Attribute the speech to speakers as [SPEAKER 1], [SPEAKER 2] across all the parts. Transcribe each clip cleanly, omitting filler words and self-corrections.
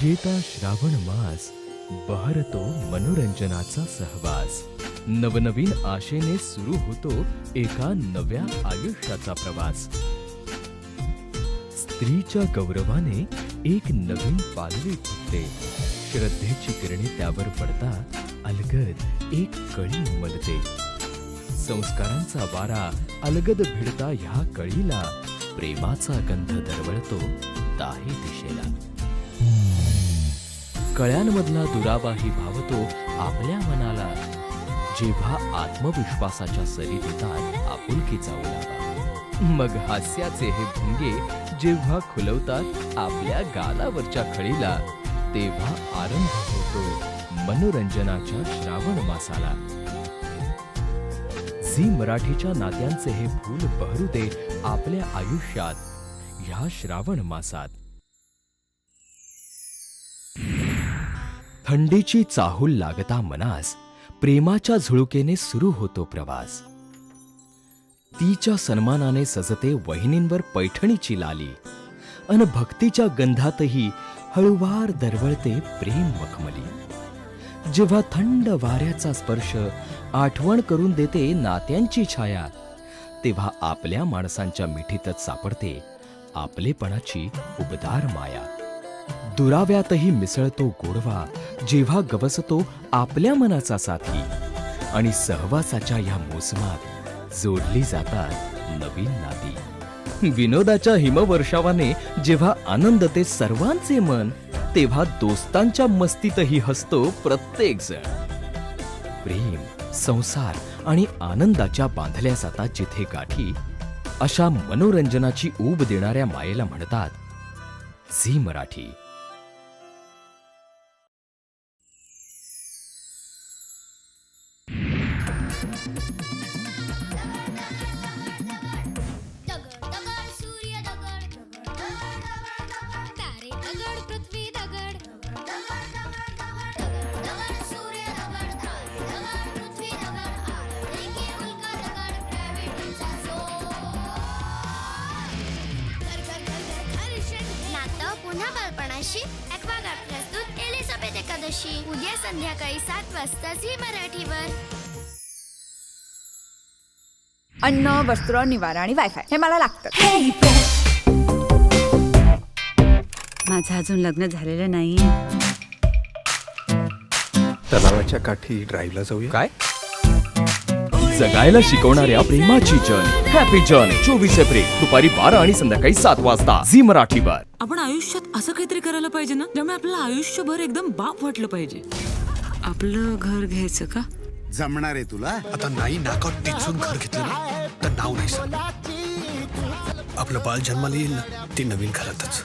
[SPEAKER 1] येता श्रावण मास बहरतो मनोरंजनाचा सहवास. नवनवीन आशेने सुरू होतो एका नव्या आयुष्याचा प्रवास. स्त्रीच्या गौरवाने एक नवीन पालवी फुटते. श्रद्धेची किरणे त्यावर पडता अलगद एक कळी उमलते. संस्कारांचा वारा अलगद भिडता ह्या कळीला प्रेमाचा गंध दरवळतो दाही दिशेला. कळ्यांमधला दुरावाही भावतो आपल्या मनाला. जेव्हा आत्मविश्वासाच्या सरी देतात आपुलकीचा ओलावा. मग हास्याचे हे भुंगे जेव्हा खुलवतात आपल्या गालावरच्या खळीला, तेव्हा आरंभ होतो मनोरंजनाच्या श्रावण मासाला. झी मराठीच्या नात्यांचे हे फूल बहरू दे आपल्या आयुष्यात ह्या श्रावण मासात. थंडीची चाहूल लागता मनास प्रेमाच्या झुळुकेने सुरू होतो प्रवास. तिच्या सन्मानाने सजते वहिनींवर पैठणीची लाली. अन भक्तीच्या गंधातही हळुवार दरवळते प्रेम मखमली. जेव्हा थंड वाऱ्याचा स्पर्श आठवण करून देते नात्यांची छाया, तेव्हा आपल्या माणसांच्या मिठीतच सापडते आपलेपणाची उबदार माया. दुराव्यातही मिसळतो गोडवा जेव्हा गवसतो आपल्या मनाचा साथी. आणि सहवासाच्या या मोसमात जोडली जातात नवीन नाती. विनोदाच्या हिमवर्षावाने जेव्हा आनंदते सर्वांचे मन, तेव्हा दोस्तांच्या मस्तीतही हसतो प्रत्येक जण. प्रेम, संसार आणि आनंदाच्या बांधल्या जातात जिथे गाठी, अशा मनोरंजनाची ऊब देणाऱ्या मायेला म्हणतात झी मराठी.
[SPEAKER 2] पुन्हा बालपणाशी ॲक्वागार्ड प्रस्तुत एलिझाबेथ एकादशी उद्या संध्याकाळी 7 वाजता झी मराठीवर.
[SPEAKER 3] अन्न, वस्त्र, निवारा आणि वायफाय हे मला लागतं.
[SPEAKER 4] माझं अजून लग्न झालेलं नाही.
[SPEAKER 5] तलावाच्या काठी ड्राईव्हला जाऊया.
[SPEAKER 1] काय जगायला शिकवणाऱ्या प्रेमाची जर्नी. हॅपी जर्नी 24 एप्रिल दुपारी 12 आणि संध्याकाळी 7 वाजता झी मराठीवर.
[SPEAKER 6] आपण आयुष्यात असं काहीतरी करायला पाहिजे ना, ज्यामुळे आपल्याला आयुष्यभर एकदम बाप वाटलं पाहिजे. आपलं घर घ्यायचं का?
[SPEAKER 7] जमणार आहे तुला?
[SPEAKER 5] आता नाही नाकात टिचून घर घेतलं ना तर नाव नाही सांग. आपलं बाळ जन्माला येईल ना ती नवीन घरातच.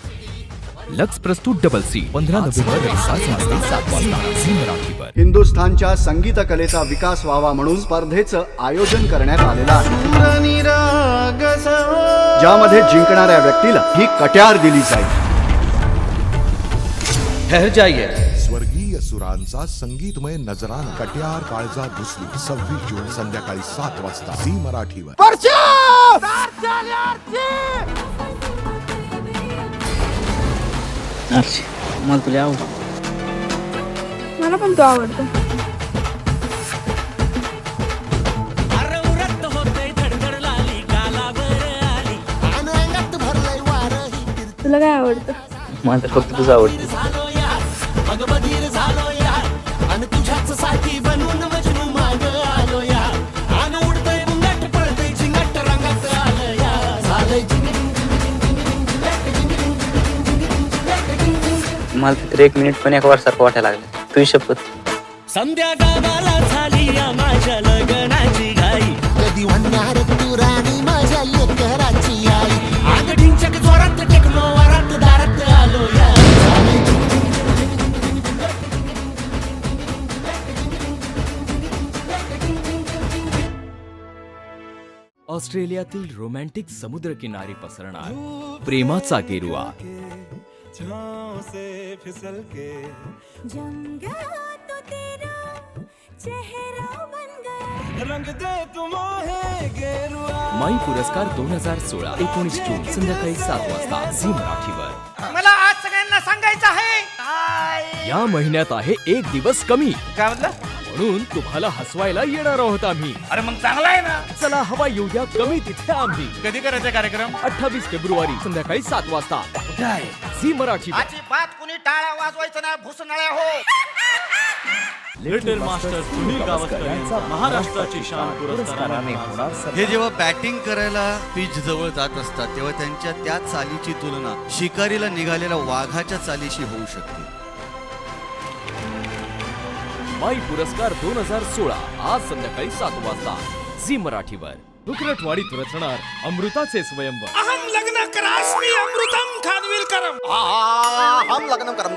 [SPEAKER 1] लक्स प्रस्तुत डबल सी 15 नोव्हेंबर 7 वाजता झी मराठीवर.
[SPEAKER 8] हिंदुस्थानच्या संगीत कलेचा विकास व्हावा म्हणून स्पर्धेचं आयोजन करण्यात आलेलं आहे, ज्यामध्ये जिंकणाऱ्या व्यक्तीला ही कट्यार दिली जाईल.
[SPEAKER 1] ठहर जाइए.
[SPEAKER 7] स्वर्गीय सुरांचा संगीतमय नजराना कट्यार काळजा दुसरी 26 जून संध्याकाळी 7 वाजता झी मराठीवर.
[SPEAKER 9] मला तुला आवडतो.
[SPEAKER 3] मला पण तो आवडतो. तुला काय आवडतं?
[SPEAKER 9] मला तर फक्त तुझं आवडतं. मला तर 1 मिनिट पण एक वर्षासारखं वाटायला लागलं. तुझी शपथ.
[SPEAKER 10] संध्या गावाला झाली माझ्या लग्नाची घाई. कधी म्हणणार तू राणी माझ्या लेकराची आई. आग ढिंचक जोरात टेकलो वरात दारात आलो या.
[SPEAKER 1] ऑस्ट्रेलियातील रोमॅन्टिक समुद्रकिनारी पसरणार प्रेमाचा गेरुआ. माई पुरस्कार 2016 19 जून संध्याकाळी 7 वाजता झी मराठीवर.
[SPEAKER 10] मला आज सगळ्यांना सांगायचं आहे,
[SPEAKER 1] या महिन्यात आहे एक दिवस कमी,
[SPEAKER 10] काय म्हटलं?
[SPEAKER 1] म्हणून तुम्हाला हसवायला येणार आहोत आम्ही.
[SPEAKER 10] अरे मग चांगला आहे ना.
[SPEAKER 1] चला हवा येऊया कमी तिथे आम्ही.
[SPEAKER 10] कधी करायचा कार्यक्रम?
[SPEAKER 1] 28 फेब्रुवारी संध्याकाळी 7 वाजता
[SPEAKER 10] कुठे आहे?
[SPEAKER 1] झी मराठी.
[SPEAKER 10] अजिबात कुणी टाळ्या वाजवायचं नाही, भुसनाळ्या हो.
[SPEAKER 1] लिटिल मास्टर सुनील गावस्कर यांचा महाराष्ट्राची शान पुरस्काराने होणार
[SPEAKER 11] हे जेव्हा बॅटिंग करायला पिच जवळ जात असतात तेव्हा त्यांच्या त्या चालीची तुलना शिकारीला निघालेल्या वाघाच्या चालीशी होऊ शकते.
[SPEAKER 1] माई पुरस्कार 2016 आज संध्याकाळी 7 वाजता झी मराठीवर. रुकरटवाडीत रचणार अमृताचे स्वयंवर.
[SPEAKER 10] अहम लग्न करास्मी अमृतम खानविलकरम.
[SPEAKER 8] हम लग्न करम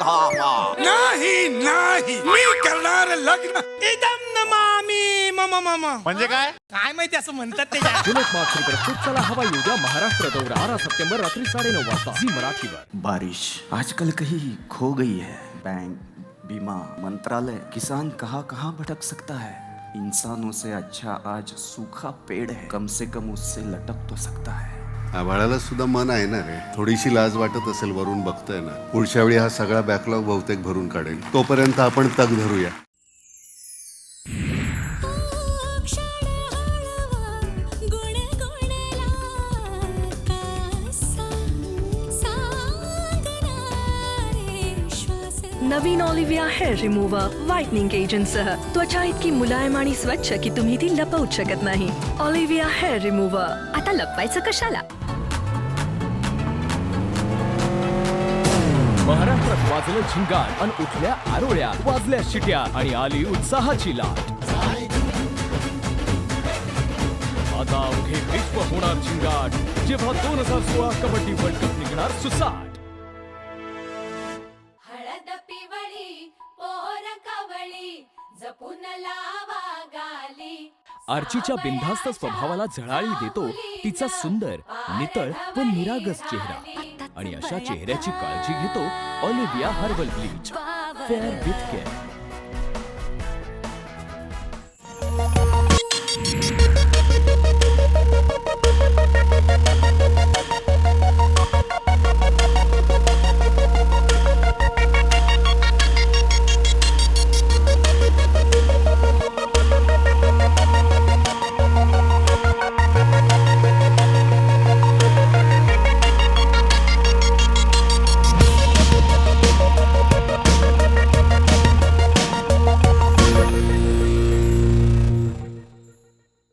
[SPEAKER 10] नाही नाही, मी करणार लग्न इदम नमामि मम मम. म्हणजे काय काय माहिती असं म्हणतात ते.
[SPEAKER 1] जुलत मास्टर प्रस्तुत चला हवा येऊया महाराष्ट्र दौरा 12 सप्टेंबर रात्री 9:30 वाजता झी मराठीवर.
[SPEAKER 8] बारिश आजकल कहीं खो गई है. बैंक, बीमा, मंत्रालय, किसान कहाँ भटक सकता है. इंसानों से अच्छा आज सूखा पेड़ है, कम से कम उससे लटक तो सकता है.
[SPEAKER 7] आभाळाला सुद्धा मन आहे ना रे. थोडीशी लाज वाटत असेल वरून बघतोय ना. पुढच्या वेळी हा सगळा बॅकलॉग बहुतेक भरून काढेल. तोपर्यंत आपण तग धरूया.
[SPEAKER 12] नवीन Olivia hair remover whitening agent सह त्वचा इतकी मुलायम आणि स्वच्छ की तुम्ही ती लपवूच शकत नाही. ऑलिव्हिया हेअर रिमूव्हर, आता लपवायचं कशाला.
[SPEAKER 1] महाराष्ट्रात वाजलं झिंगाट अन उठल्या आरोळ्या, वाजल्या शिट्या आणि आली उत्साहाची लाट. आता अवघे विश्व होणार झिंगाट जेव्हा 2016 कबड्डी वर्ल्ड कप निघणार सुसाट. आर्चीच्या बिनधास्त स्वभावाला झळाळी देतो तिचा सुंदर, नितळ व निरागस चेहरा. आणि अशा चेहऱ्याची काळजी घेतो Olivia herbal bleach. Fair with care.